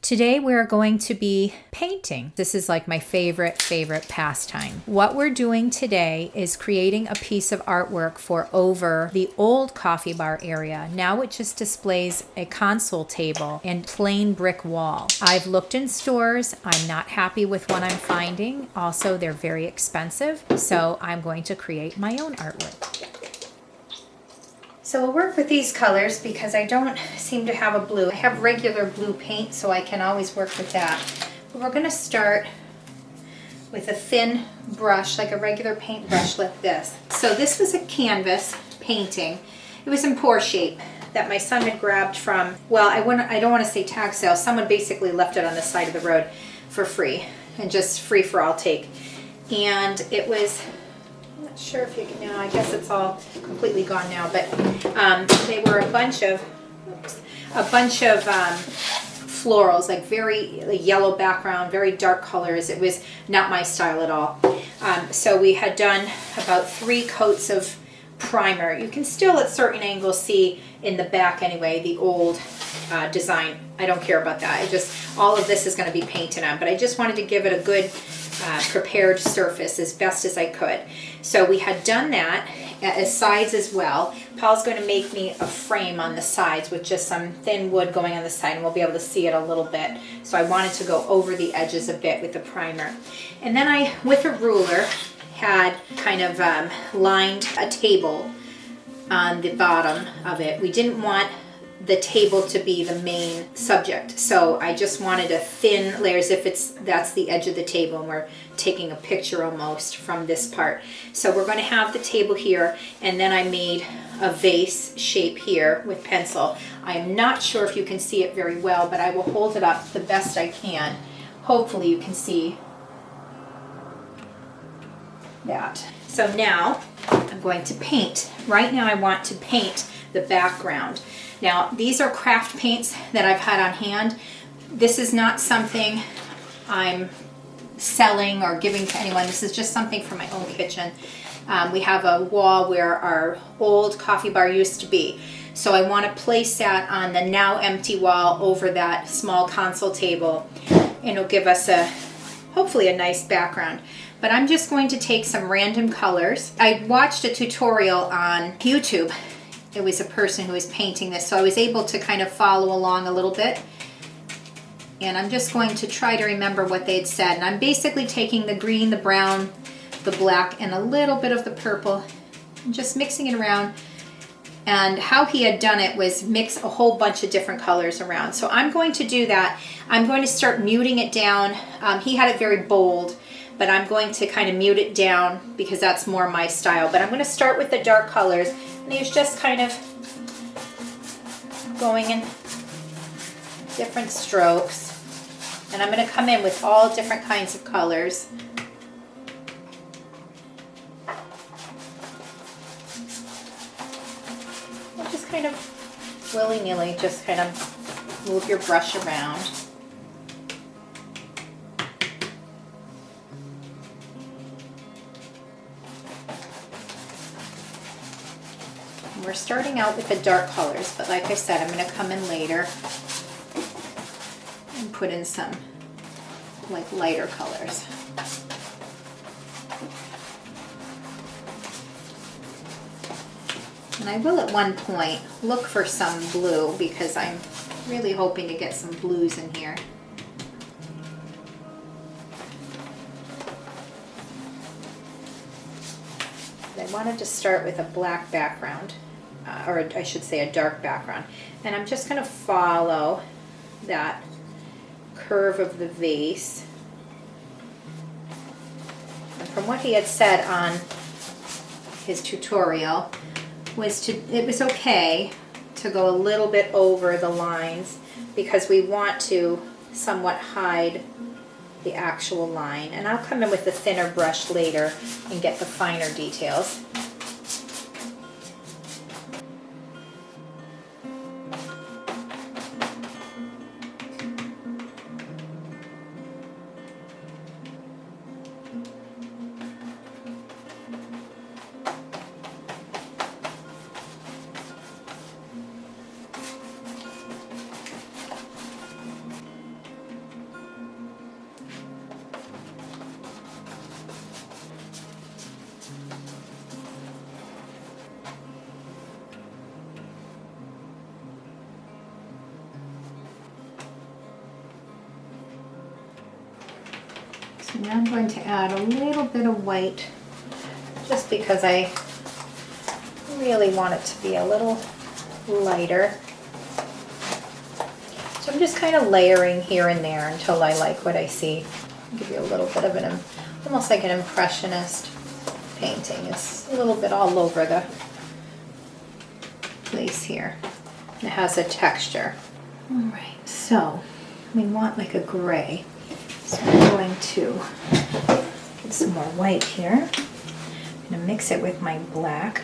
Today we're going to be painting. This is like my favorite pastime. What we're doing today is creating a piece of artwork for over the old coffee bar area. Now it just displays a console table and plain brick wall. I've looked in stores. I'm not happy with what I'm finding. Also, they're very expensive. So I'm going to create my own artwork. So we'll work with these colors because I don't seem to have a blue. I have regular blue paint, so I can always work with that. But we're gonna start with a thin brush, like a regular paintbrush like this. So this was a canvas painting. It was in pour shape that my son had grabbed from, well, I don't wanna say tag sale. Someone basically left it on the side of the road for free and just free for all take. And it was, sure if you can now, I guess it's all completely gone now, but they were a bunch of florals, like very yellow background, very dark colors. It was not my style at all. So we had done about 3 coats of primer. You can still at certain angles see in the back anyway the old design. I don't care about that. All of this is going to be painted on, but I just wanted to give it a good prepared surface as best as I could. So we had done that as sides as well. Paul's going to make me a frame on the sides with just some thin wood going on the side, and we'll be able to see it a little bit. So I wanted to go over the edges a bit with the primer. And then I, with a ruler, had kind of lined a table on the bottom of it. We didn't want the table to be the main subject, so I just wanted a thin layer as if that's the edge of the table and we're taking a picture almost from this part. So we're going to have the table here, and then I made a vase shape here with pencil. I'm not sure if you can see it very well, but I will hold it up the best I can. Hopefully you can see that. So now I'm going to paint. Right now I want to paint the background. Now, these are craft paints that I've had on hand. This is not something I'm selling or giving to anyone. This is just something for my own kitchen. We have a wall where our old coffee bar used to be. So I want to place that on the now empty wall over that small console table. And it'll give us hopefully a nice background. But I'm just going to take some random colors. I watched a tutorial on YouTube. It was a person who was painting this, so I was able to kind of follow along a little bit. And I'm just going to try to remember what they had said. And I'm basically taking the green, the brown, the black, and a little bit of the purple, and just mixing it around. And how he had done it was mix a whole bunch of different colors around. So I'm going to do that. I'm going to start muting it down. He had it very bold, but I'm going to kind of mute it down because that's more my style. But I'm going to start with the dark colors. And he's just kind of going in different strokes. And I'm going to come in with all different kinds of colors. And just kind of willy-nilly, just kind of move your brush around. We're starting out with the dark colors, but like I said, I'm going to come in later and put in some like lighter colors. And I will at one point look for some blue because I'm really hoping to get some blues in here. I wanted to start with a black background. Or I should say a dark background. And I'm just going to follow that curve of the vase. And from what he had said on his tutorial, it was okay to go a little bit over the lines because we want to somewhat hide the actual line. And I'll come in with a thinner brush later and get the finer details. So now I'm going to add a little bit of white just because I really want it to be a little lighter. So I'm just kind of layering here and there until I like what I see. I'll give you a little bit of an, almost like an impressionist painting. It's a little bit all over the place here. It has a texture. All right, so we want like a gray. So I'm going to get some more white here. I'm going to mix it with my black.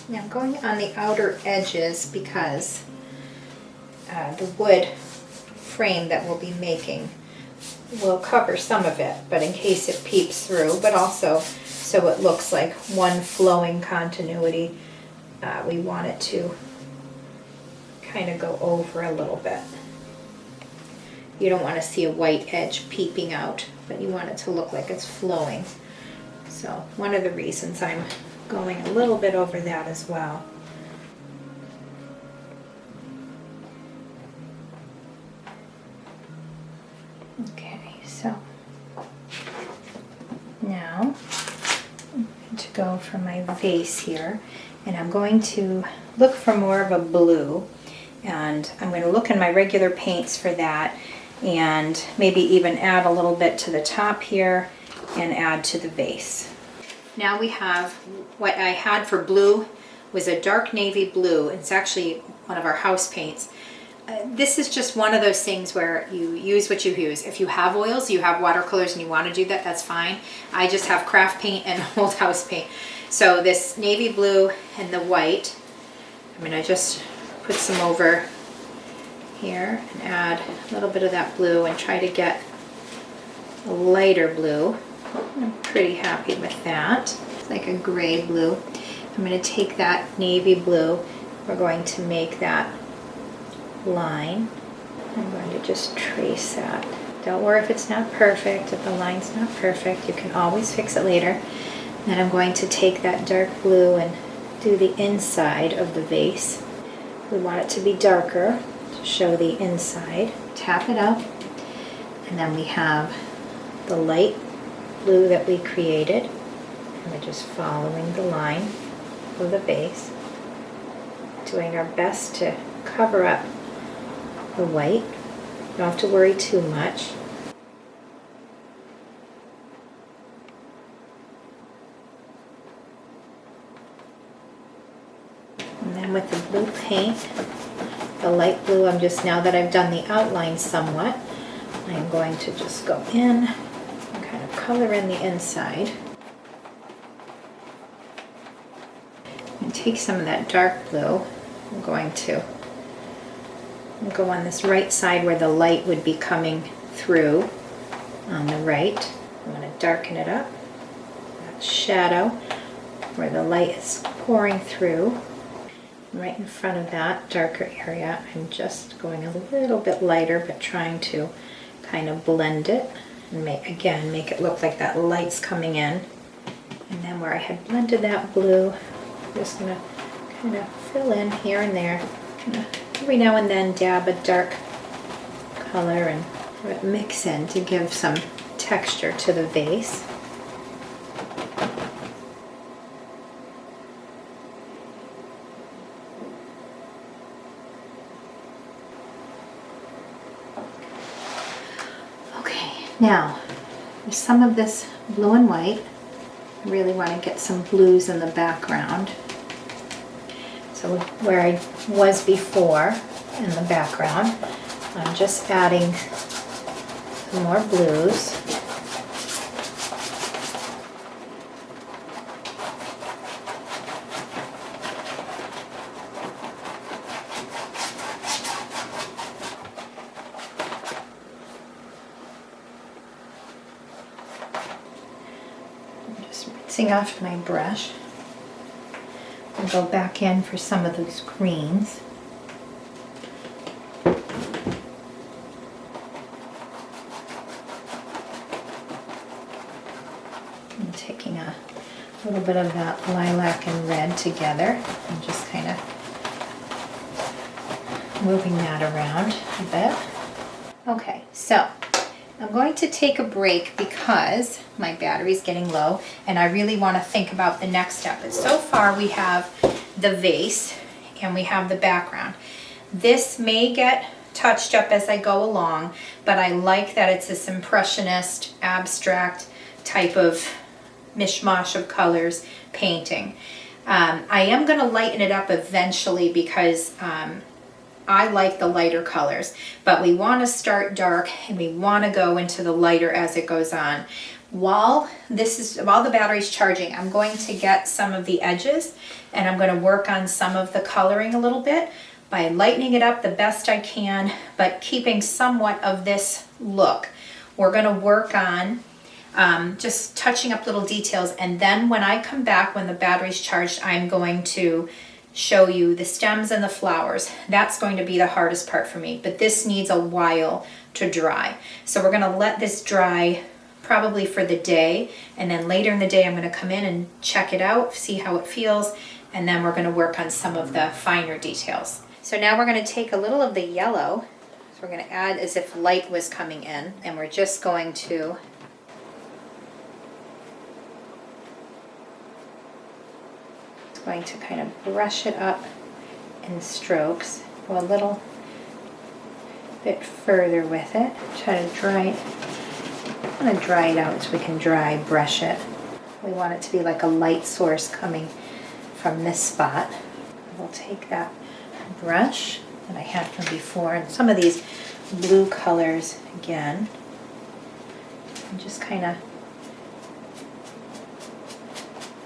Now I'm going on the outer edges because the wood frame that we'll be making will cover some of it, but in case it peeps through, but also so it looks like one flowing continuity, we want it to kind of go over a little bit. You don't want to see a white edge peeping out, but you want it to look like it's flowing. So one of the reasons I'm going a little bit over that as well. Okay, so now I'm going to go for my vase here, and I'm going to look for more of a blue, and I'm going to look in my regular paints for that, and maybe even add a little bit to the top here and add to the vase. Now we have what I had for blue was a dark navy blue. It's actually one of our house paints. This is just one of those things where you use what you use. If you have oils, you have watercolors and you want to do that, that's fine. I just have craft paint and old house paint. So this navy blue and the white, I'm going to just put some over here and add a little bit of that blue and try to get a lighter blue. I'm pretty happy with that. It's like a gray blue. I'm going to take that navy blue. We're going to make that line. I'm going to just trace that. Don't worry if it's not perfect, if the line's not perfect. You can always fix it later. Then I'm going to take that dark blue and do the inside of the vase. We want it to be darker to show the inside. Tap it up, and then we have the light blue that we created, and we're just following the line of the base, doing our best to cover up the white. You don't have to worry too much. And then with the blue paint, the light blue, I'm just, now that I've done the outline somewhat, I'm going to just go in and kind of color in the inside. And take some of that dark blue. I'm going to go on this right side where the light would be coming through on the right. I'm going to darken it up. That shadow where the light is pouring through. Right in front of that darker area, I'm just going a little bit lighter, but trying to kind of blend it and make it look like that light's coming in. And then where I had blended that blue, I'm just going to kind of fill in here and there. Every now and then dab a dark color and have it mix in to give some texture to the vase. Now, with some of this blue and white, I really want to get some blues in the background. So where I was before in the background, I'm just adding some more blues. rinsing off my brush. I'll go back in for some of those greens. I'm taking a little bit of that lilac and red together and just kind of moving that around a bit. Okay, so I'm going to take a break because my battery's getting low and I really want to think about the next step. But so far we have the vase and we have the background. This may get touched up as I go along, but I like that it's this impressionist, abstract type of mishmash of colors painting. I am going to lighten it up eventually because I like the lighter colors, but we want to start dark and we want to go into the lighter as it goes on. While the battery's charging, I'm going to get some of the edges and I'm going to work on some of the coloring a little bit by lightening it up the best I can, but keeping somewhat of this look. We're going to work on just touching up little details, and then when I come back, when the battery's charged, I'm going to show you the stems and the flowers. That's going to be the hardest part for me, but this needs a while to dry. So we're gonna let this dry probably for the day, and then later in the day I'm gonna come in and check it out, see how it feels, and then we're gonna work on some of the finer details. So now we're gonna take a little of the yellow, so we're gonna add as if light was coming in, and we're just going to kind of brush it up in strokes, go a little bit further with it, try to dry it. I'm going to dry it out so we can dry brush it. We want it to be like a light source coming from this spot. We'll take that brush that I had from before and some of these blue colors again and just kind of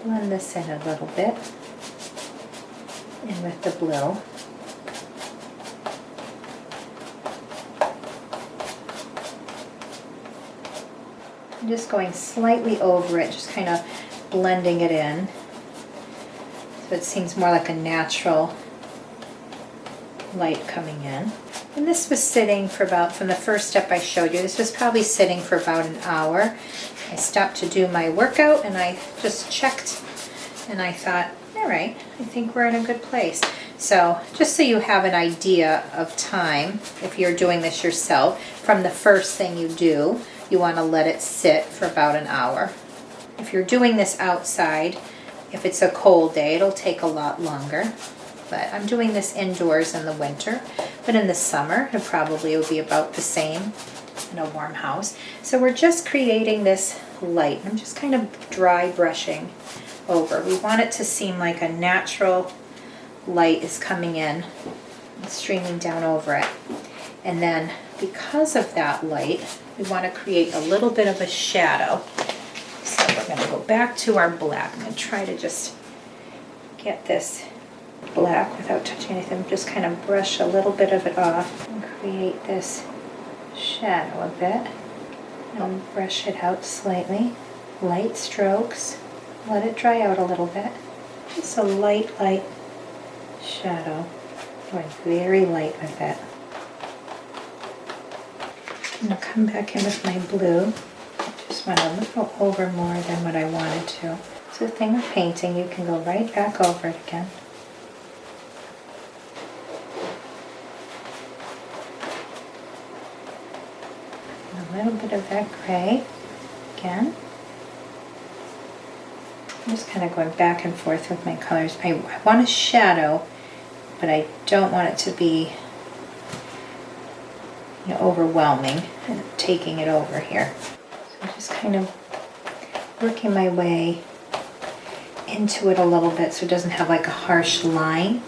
blend this in a little bit. And with the blue. I'm just going slightly over it, just kind of blending it in. So it seems more like a natural light coming in. And this was sitting for about, from the first step I showed you, this was probably sitting for about an hour. I stopped to do my workout and I just checked and I thought, all right, I think we're in a good place. So just so you have an idea of time, if you're doing this yourself, from the first thing you do, you want to let it sit for about an hour. If you're doing this outside, if it's a cold day, it'll take a lot longer. But I'm doing this indoors in the winter, but in the summer, it probably will be about the same in a warm house. So we're just creating this light. I'm just kind of dry brushing over. We want it to seem like a natural light is coming in and streaming down over it. And then because of that light, we want to create a little bit of a shadow. So we're going to go back to our black. I'm going to try to just get this black without touching anything. Just kind of brush a little bit of it off and create this shadow a bit. And brush it out slightly. Light strokes. Let it dry out a little bit. Just a light shadow. Going very light with it. I'm going to come back in with my blue. Just went a little over more than what I wanted to. It's the thing with painting, you can go right back over it again. A little bit of that gray again. I'm just kind of going back and forth with my colors. I want a shadow, but I don't want it to be overwhelming and taking it over here. So I'm just kind of working my way into it a little bit so it doesn't have like a harsh line.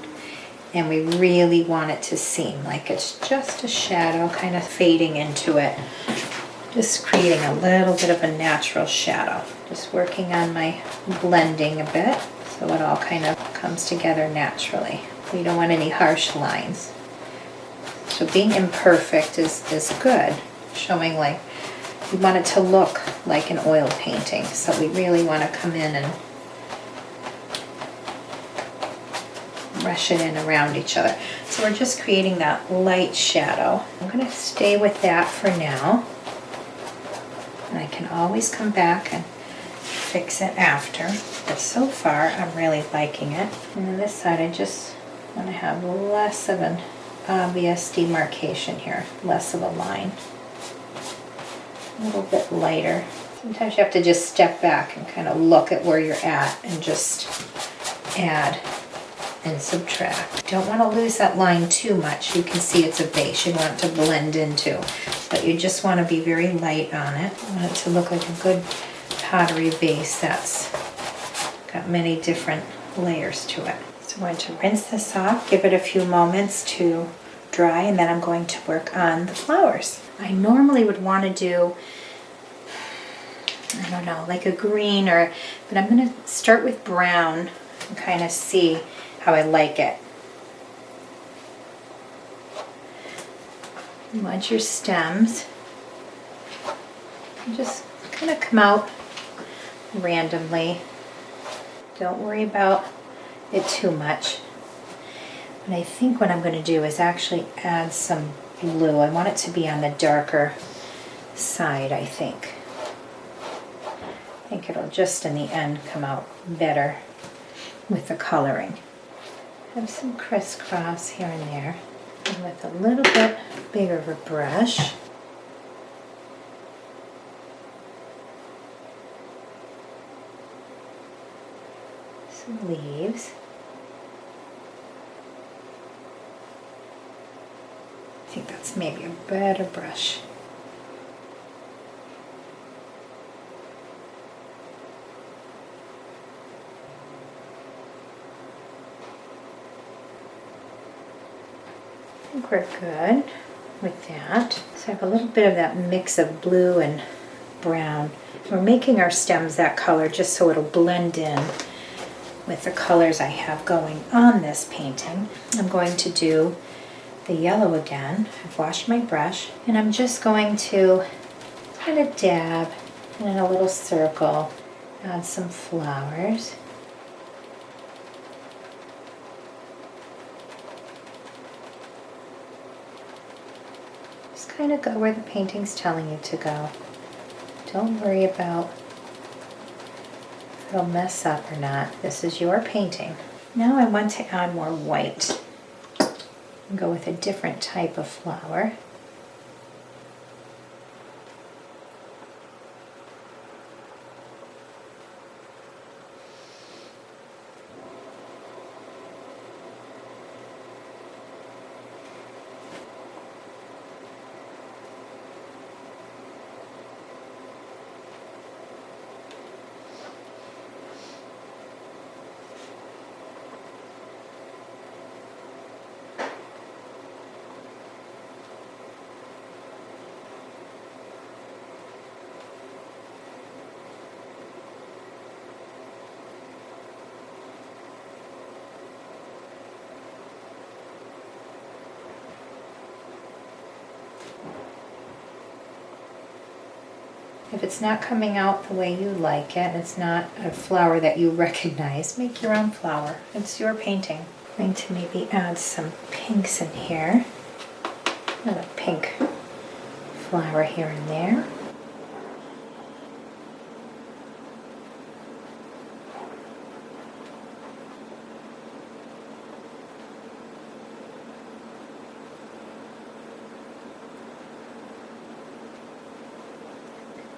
And we really want it to seem like it's just a shadow kind of fading into it. Just creating a little bit of a natural shadow. Just working on my blending a bit so it all kind of comes together naturally. We don't want any harsh lines. So being imperfect is good, showing like we want it to look like an oil painting. So we really want to come in and brush it in around each other. So we're just creating that light shadow. I'm going to stay with that for now. And I can always come back and fix it after. But so far, I'm really liking it. And on this side, I just want to have less of an obvious demarcation here, less of a line. A little bit lighter. Sometimes you have to just step back and kind of look at where you're at and just add and subtract. Don't want to lose that line too much. You can see it's a base you want it to blend into, but you just want to be very light on it. You want it to look like a good pottery base that's got many different layers to it. So I'm going to rinse this off, give it a few moments to dry, and then I'm going to work on the flowers. I normally would want to do, I don't know, like a green but I'm going to start with brown and kind of see how I like it. You want your stems and just kind of come out randomly. Don't worry about it too much. But I think what I'm going to do is actually add some blue. I want it to be on the darker side, I think. I think it'll just in the end come out better with the coloring. Have some crisscross here and there. And with a little bit bigger of a brush, some leaves. I think that's maybe a better brush. I think we're good with that. So I have a little bit of that mix of blue and brown. We're making our stems that color just so it'll blend in with the colors I have going on this painting. I'm going to do the yellow again. I've washed my brush and I'm just going to kind of dab in a little circle, add some flowers. Just kind of go where the painting's telling you to go. Don't worry about if it'll mess up or not. This is your painting. Now I want to add more white. Go with a different type of flower. If it's not coming out the way you like it, and it's not a flower that you recognize, make your own flower. It's your painting. I'm going to maybe add some pinks in here. And a pink flower here and there.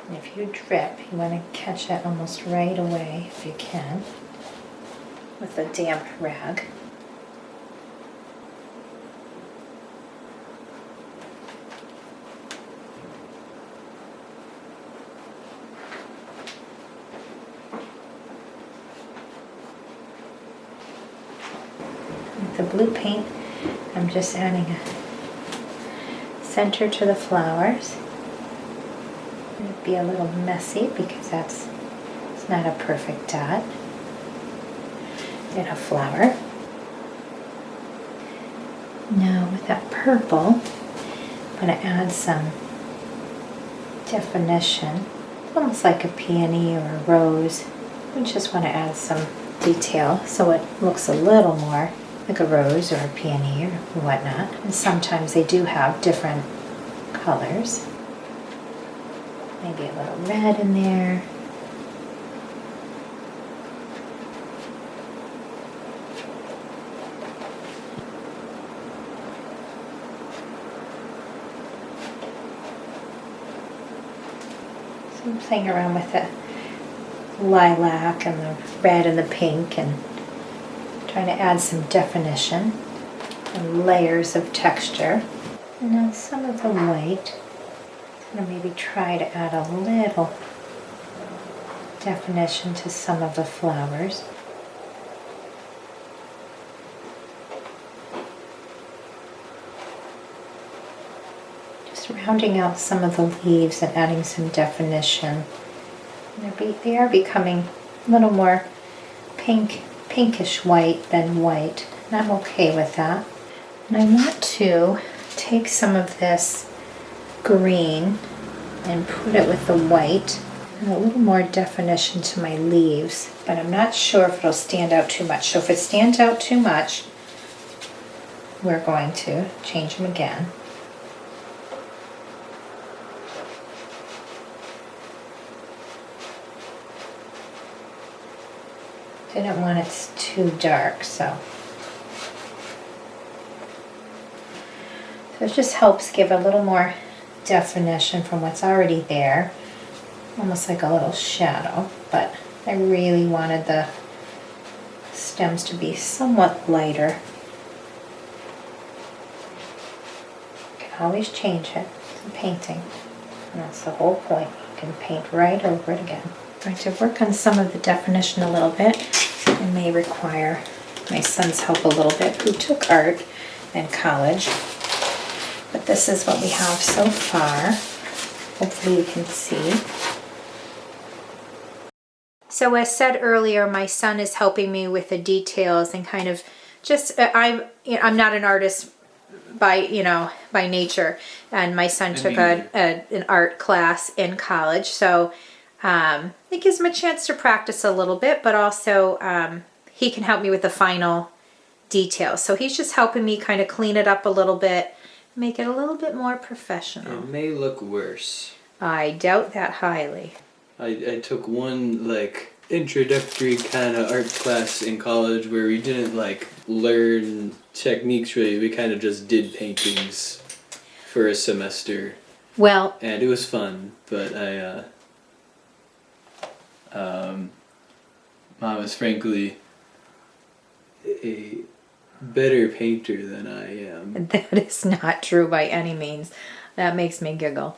And if you drip, you want to catch that almost right away if you can with a damp rag. With the blue paint, I'm just adding a center to the flowers. It'll be a little messy because it's not a perfect dot in a flower. Now with that purple, I'm going to add some definition, almost like a peony or a rose. We just want to add some detail so it looks a little more like a rose or a peony or whatnot. And sometimes they do have different colors. Maybe a little red in there. So I'm playing around with the lilac and the red and the pink and trying to add some definition and layers of texture. And then some of the white. I'm going to maybe try to add a little definition to some of the flowers. Just rounding out some of the leaves and adding some definition. They are becoming a little more pinkish white than white, and I'm okay with that. And I want to take some of this green and put it with the white and a little more definition to my leaves, but I'm not sure if it'll stand out too much. So if it stands out too much, we're going to change them again. Didn't want it too dark, so it just helps give a little more definition from what's already there, almost like a little shadow, but I really wanted the stems to be somewhat lighter. You can always change it in painting, and that's the whole point. You can paint right over it again. I'm going to work on some of the definition a little bit. It may require my son's help a little bit, who took art in college. But this is what we have so far. Hopefully you can see. So as said earlier, my son is helping me with the details and kind of just, I'm not an artist by nature, and my son took an art class in college, so it gives him a chance to practice a little bit, but also he can help me with the final details. So he's just helping me kind of clean it up a little bit, make it a little bit more professional. It may look worse. I doubt that highly. I took one introductory kind of art class in college where we didn't learn techniques really. We kind of just did paintings for a semester. Well, and it was fun, but I was frankly a better painter than I am. That is not true by any means. That makes me giggle.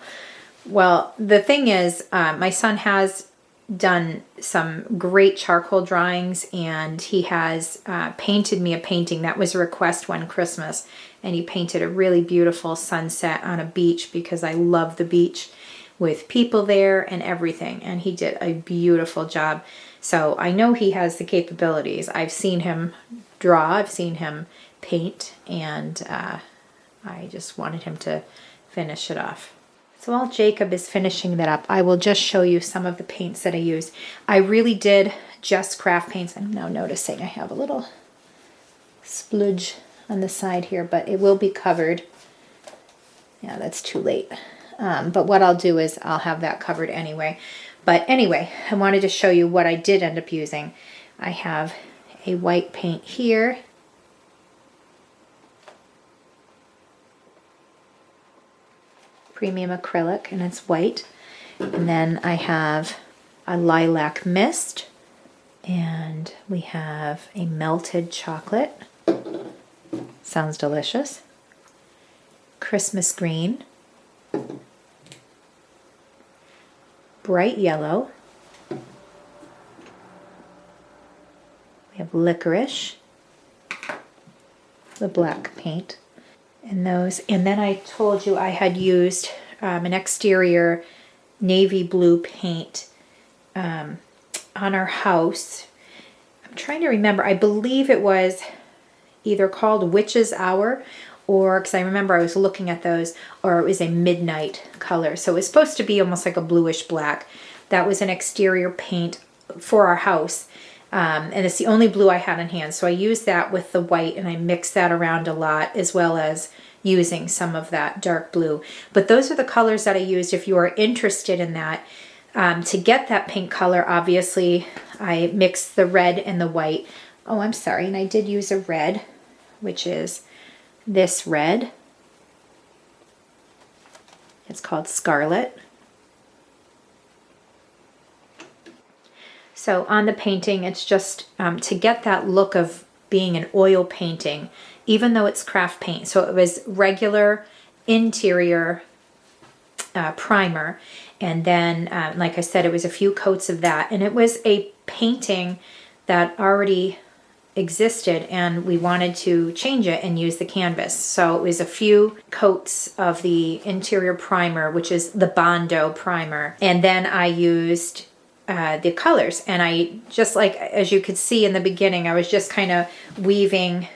Well, the thing is, my son has done some great charcoal drawings, and he has painted me a painting. That was a request one Christmas, and he painted a really beautiful sunset on a beach, because I love the beach with people there and everything, and he did a beautiful job. So I know he has the capabilities. I've seen him draw, I've seen him paint, and I just wanted him to finish it off. So while Jacob is finishing that up, I will just show you some of the paints that I used. I really did just craft paints. I'm now noticing I have a little spludge on the side here, but it will be covered. Yeah, that's too late. But what I'll do is I'll have that covered anyway. But anyway, I wanted to show you what I did end up using. I have a white paint here. Premium acrylic, and it's white. And then I have a lilac mist, and we have a melted chocolate. Sounds delicious. Christmas green. Bright yellow. We have licorice, the black paint. And then I told you I had used an exterior navy blue paint on our house. I'm trying to remember. I believe it was either called Witch's Hour or because I remember I was looking at those, or it was a midnight color. So it was supposed to be almost like a bluish black. That was an exterior paint for our house. And it's the only blue I had in hand. So I used that with the white and I mixed that around a lot, as well as using some of that dark blue. But those are the colors that I used. If you are interested in that, to get that pink color, obviously I mixed the red and the white. Oh, I'm sorry. And I did use a red, which is this red. It's called Scarlet. So on the painting, it's just to get that look of being an oil painting, even though it's craft paint. So it was regular interior primer. And then, like I said, it was a few coats of that. And it was a painting that already existed, and we wanted to change it and use the canvas. So it was a few coats of the interior primer, which is the Bondo primer. And then I used the colors, and I just, like, as you could see in the beginning, I was just kind of weaving,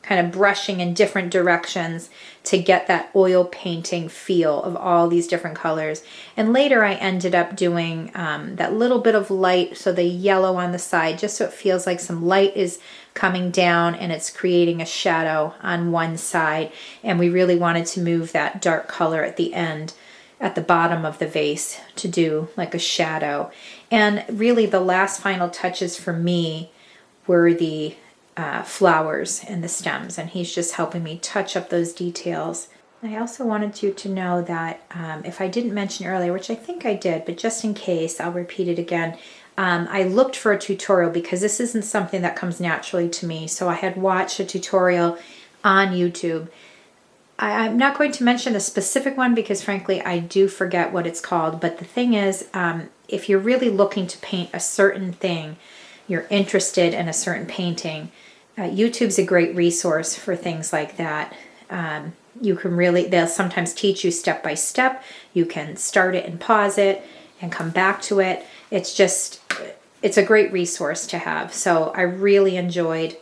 kind of brushing in different directions to get that oil painting feel of all these different colors. And later I ended up doing that little bit of light, so the yellow on the side, just so it feels like some light is coming down and it's creating a shadow on one side. And we really wanted to move that dark color at the end, at the bottom of the vase, to do like a shadow. And really the last final touches for me were the flowers and the stems, and he's just helping me touch up those details. I also wanted you to know that if I didn't mention earlier, which I think I did, but just in case, I'll repeat it again. I looked for a tutorial because this isn't something that comes naturally to me. So I had watched a tutorial on YouTube. I'm not going to mention the specific one because frankly I do forget what it's called, but the thing is, if you're really looking to paint a certain thing, you're interested in a certain painting, YouTube's a great resource for things like that. You can really, they'll sometimes teach you step by step. You can start it and pause it and come back to it. It's just, it's a great resource to have. So I really enjoyed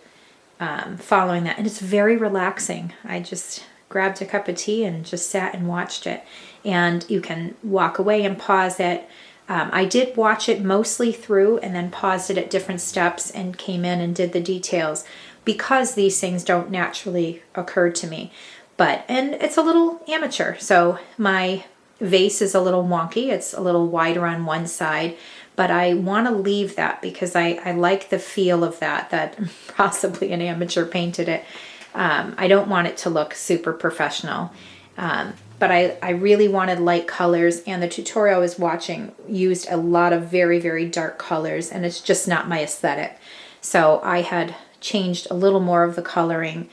following that, and it's very relaxing. I just grabbed a cup of tea and just sat and watched it. And you can walk away and pause it. I did watch it mostly through and then paused it at different steps and came in and did the details because these things don't naturally occur to me. And it's a little amateur. So my vase is a little wonky. It's a little wider on one side, but I want to leave that because I like the feel of that possibly an amateur painted it. I don't want it to look super professional. But I really wanted light colors, and the tutorial I was watching used a lot of very, very dark colors, and it's just not my aesthetic. So I had changed a little more of the coloring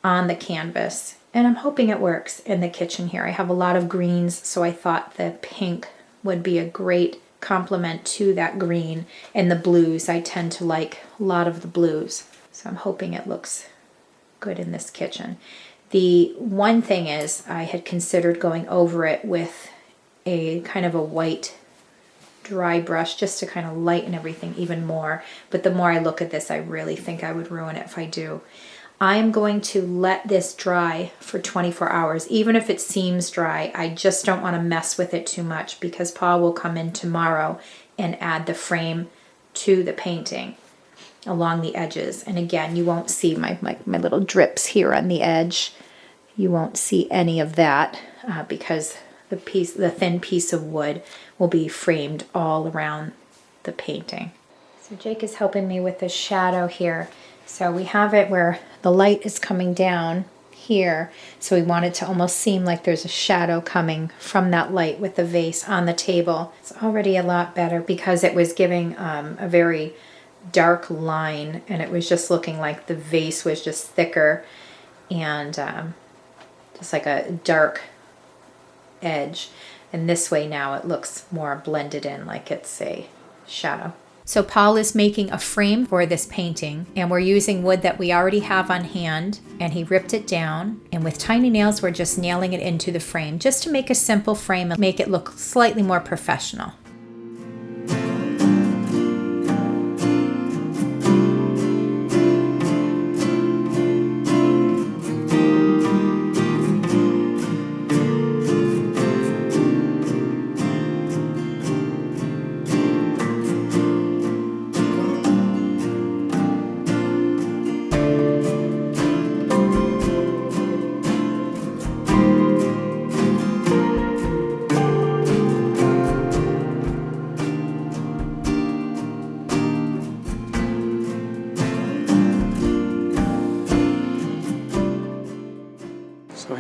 on the canvas, and I'm hoping it works in the kitchen here. I have a lot of greens, so I thought the pink would be a great complement to that green, and the blues. I tend to like a lot of the blues, so I'm hoping it looks good in this kitchen. The one thing is I had considered going over it with a kind of a white dry brush just to kind of lighten everything even more. But the more I look at this, I really think I would ruin it if I do. I am going to let this dry for 24 hours. Even if it seems dry, I just don't want to mess with it too much because Paul will come in tomorrow and add the frame to the painting along the edges. And again, you won't see my little drips here on the edge. You won't see any of that because the thin piece of wood will be framed all around the painting. So Jake is helping me with the shadow here. So we have it where the light is coming down here. So we want it to almost seem like there's a shadow coming from that light with the vase on the table. It's already a lot better because it was giving a very dark line, and it was just looking like the vase was just thicker and just like a dark edge. And this way now it looks more blended in like it's a shadow. So Paul is making a frame for this painting, and we're using wood that we already have on hand, and he ripped it down, and with tiny nails we're just nailing it into the frame just to make a simple frame and make it look slightly more professional.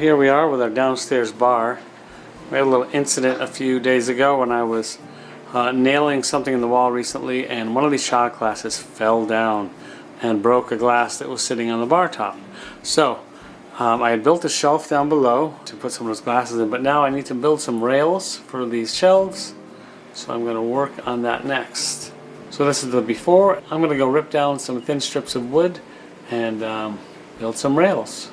here we are with our downstairs bar. We had a little incident a few days ago when I was nailing something in the wall recently, and one of these shot glasses fell down and broke a glass that was sitting on the bar top. So I had built a shelf down below to put some of those glasses in, but now I need to build some rails for these shelves, so I'm going to work on that next. So this is the before. I'm going to go rip down some thin strips of wood and build some rails.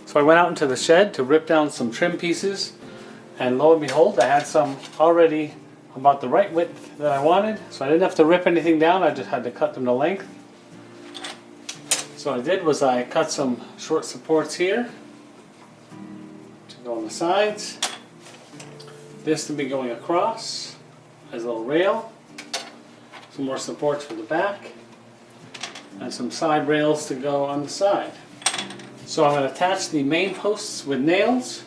So I went out into the shed to rip down some trim pieces, and lo and behold, I had some already about the right width that I wanted. So I didn't have to rip anything down, I just had to cut them to length. So what I did was I cut some short supports here to go on the sides. This to be going across as a little rail. Some more supports for the back. And some side rails to go on the side. So I'm going to attach the main posts with nails,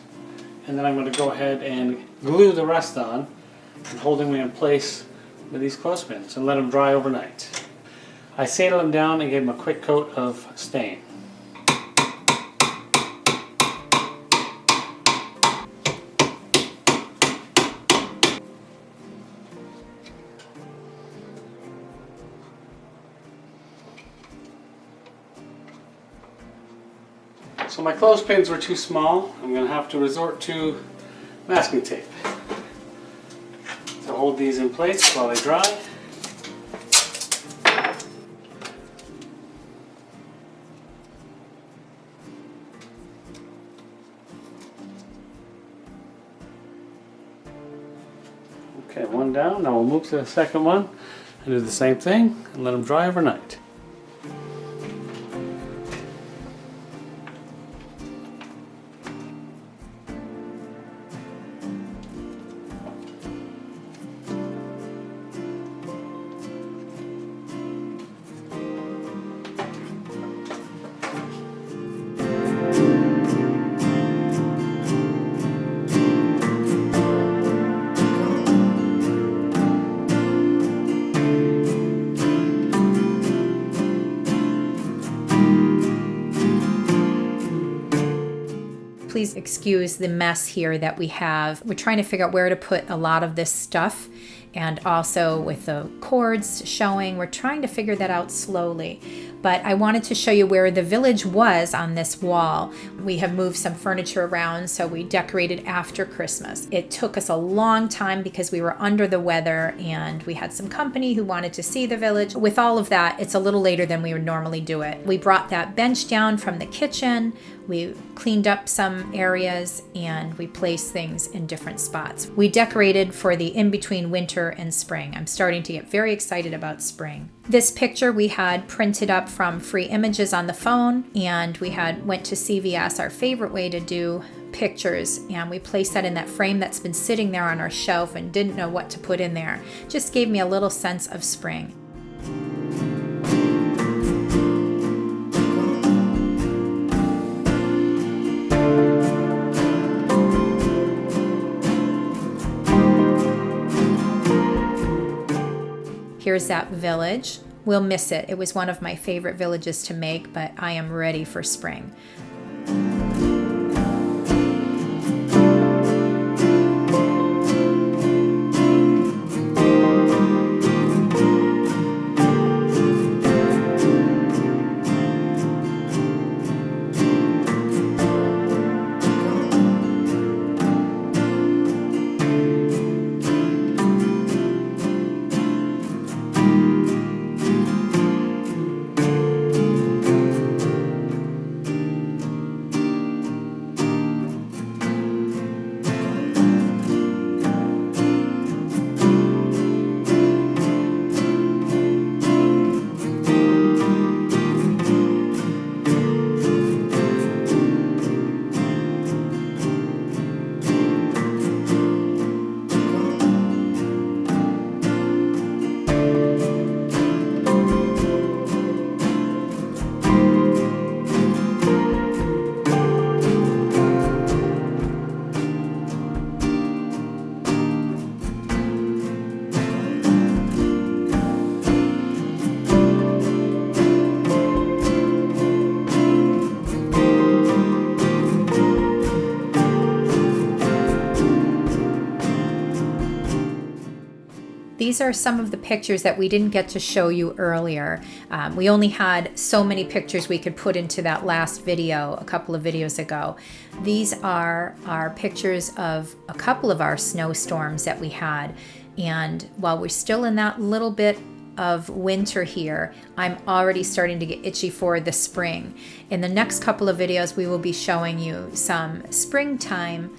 and then I'm going to go ahead and glue the rest on, and holding them in place with these clothespins and let them dry overnight. I sanded them down and gave them a quick coat of stain. So my clothespins were too small. I'm going to have to resort to masking tape to hold these in place while they dry. Okay, one down. Now we'll move to the second one and do the same thing and let them dry overnight. Please excuse the mess here that we have. We're trying to figure out where to put a lot of this stuff, and also with the cords showing, we're trying to figure that out slowly. But I wanted to show you where the village was on this wall. We have moved some furniture around, so we decorated after Christmas. It took us a long time because we were under the weather and we had some company who wanted to see the village. With all of that, it's a little later than we would normally do it. We brought that bench down from the kitchen. We cleaned up some areas and we placed things in different spots. We decorated for the in-between winter and spring. I'm starting to get very excited about spring. This picture we had printed up from free images on the phone, and we went to CVS, our favorite way to do pictures, and we placed that in that frame that's been sitting there on our shelf and didn't know what to put in there. Just gave me a little sense of spring. Here's that village. We'll miss it. It was one of my favorite villages to make, but I am ready for spring. these are some of the pictures that we didn't get to show you earlier. We only had so many pictures we could put into that last video a couple of videos ago. These are our pictures of a couple of our snowstorms that we had. And while we're still in that little bit of winter here, I'm already starting to get itchy for the spring. In the next couple of videos, we will be showing you some springtime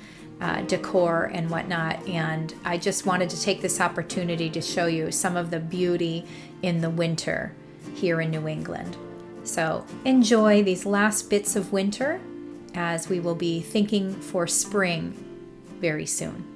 decor and whatnot, and I just wanted to take this opportunity to show you some of the beauty in the winter here in New England. So enjoy these last bits of winter as we will be thinking for spring very soon.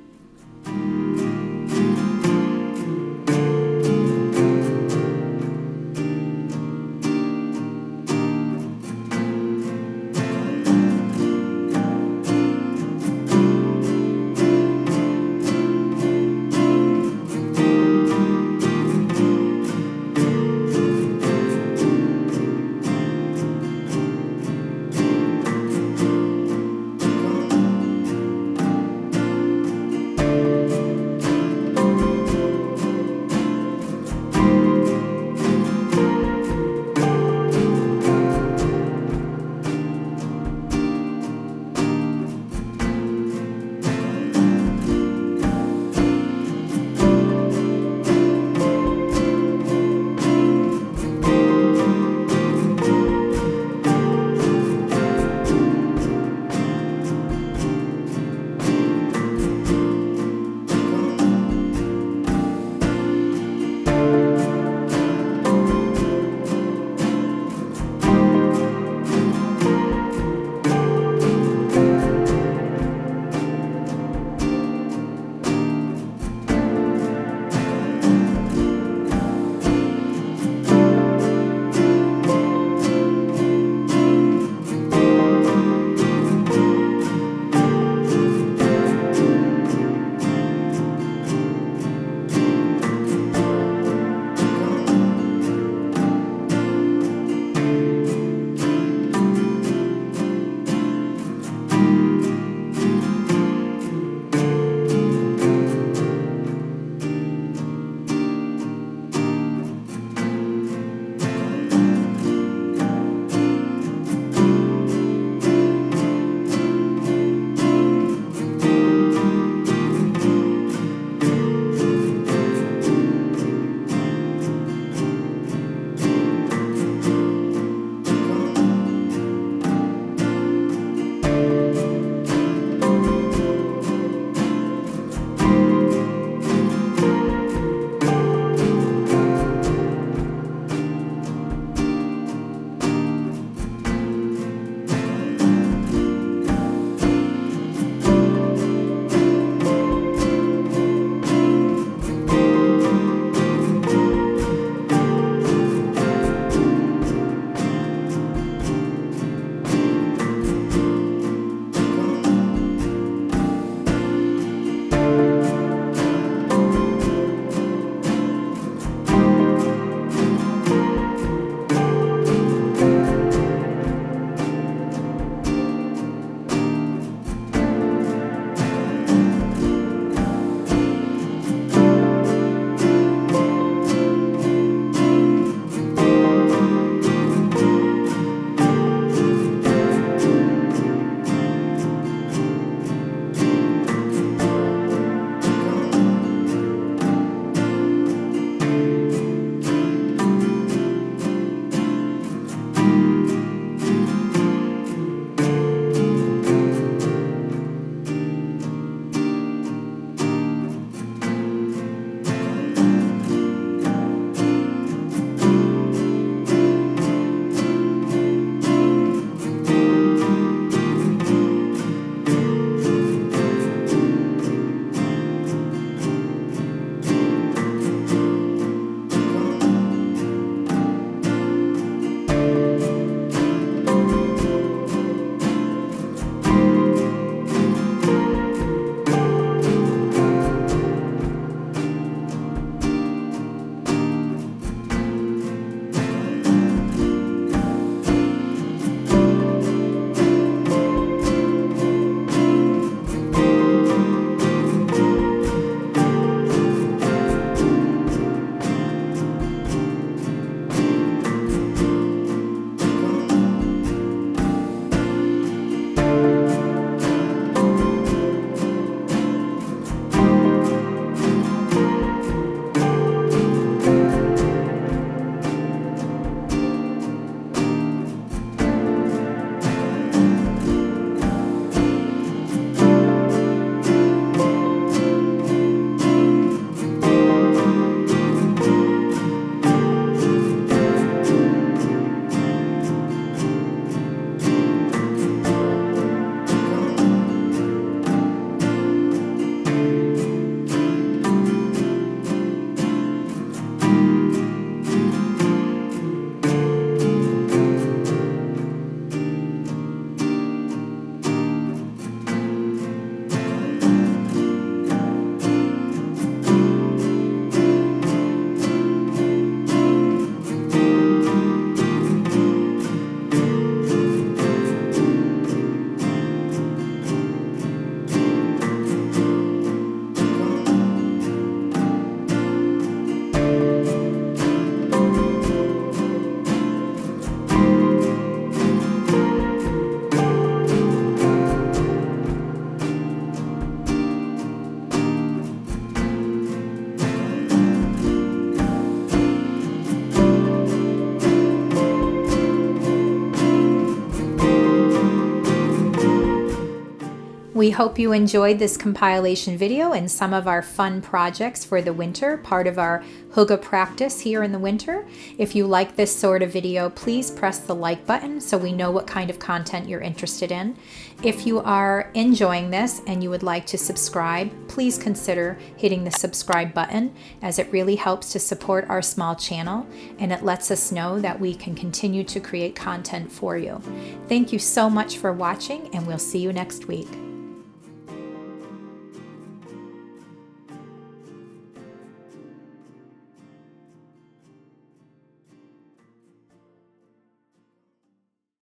We hope you enjoyed this compilation video and some of our fun projects for the winter, part of our Hygge practice here in the winter. If you like this sort of video, please press the like button so we know what kind of content you're interested in. If you are enjoying this and you would like to subscribe, please consider hitting the subscribe button, as it really helps to support our small channel and it lets us know that we can continue to create content for you. Thank you so much for watching, and we'll see you next week.